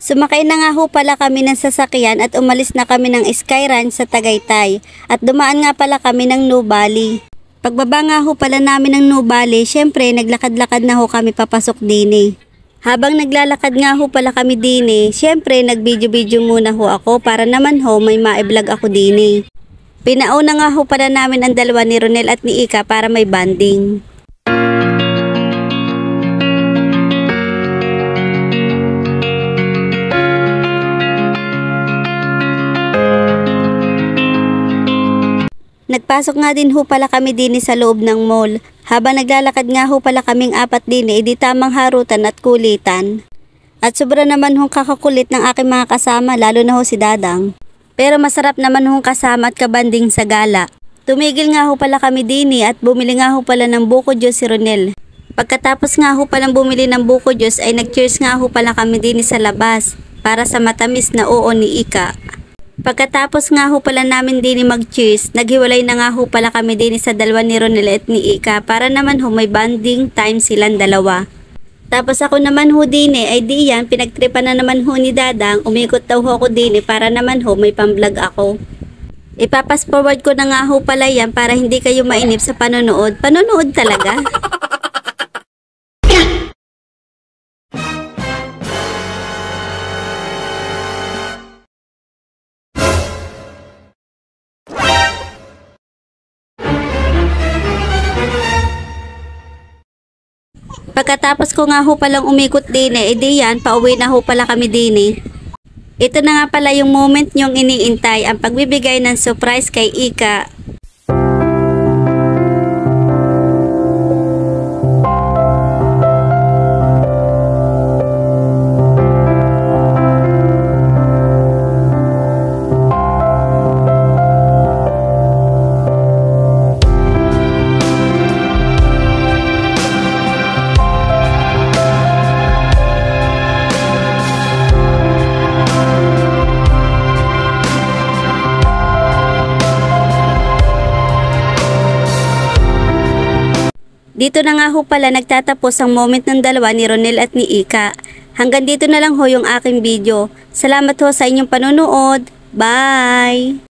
Sumakay na nga ho pala kami ng sasakyan at umalis na kami ng Sky Ranch sa Tagaytay at dumaan nga pala kami ng Nubali. Pagbaba nga ho pala namin ng Nubali, syempre naglakad-lakad na ho kami papasok din. Habang naglalakad nga ho pala kami din, syempre nag-video-video muna ho ako para naman ho may ma-vlog ako din. Pinauna nga ho pala namin ang dalawa ni Ronel at ni Ika para may banding. Nagpasok nga din ho pala kami din sa loob ng mall. Habang naglalakad nga ho pala kaming apat din, edi tamang harutan at kulitan. At sobra naman hong kakakulit ng aking mga kasama, lalo na ho si Dadang. Pero masarap naman hong kasama at kabanding sa gala. Tumigil nga ho pala kami din at bumili nga ho pala ng buko juice si Ronel. Pagkatapos nga ho palang bumili ng buko juice ay nag-cheers nga ho pala kami din sa labas para sa matamis na oo ni Ika. Pagkatapos nga ho pala namin din mag-cheers, naghiwalay na nga ho pala kami din sa dalawa ni Ronel at ni Ika para naman ho may bonding time silang dalawa. Tapos ako naman ho din ay di yan, pinagtripan na naman ho ni Dadang, umikot daw ho ako din para naman ho may pamblog ako. Ipapas forward ko na nga ho pala yan para hindi kayo mainip sa panonood. Panonood talaga. Pagkatapos ko nga ho palang umikot din edi yan, pauwi na ho pala kami din. Ito na nga pala yung moment nyong iniintay, ang pagbibigay ng surprise kay Ika. Dito na nga ho pala nagtatapos ang moment ng dalawa ni Ronel at ni Ika. Hanggang dito na lang ho yung aking video. Salamat ho sa inyong panonood. Bye!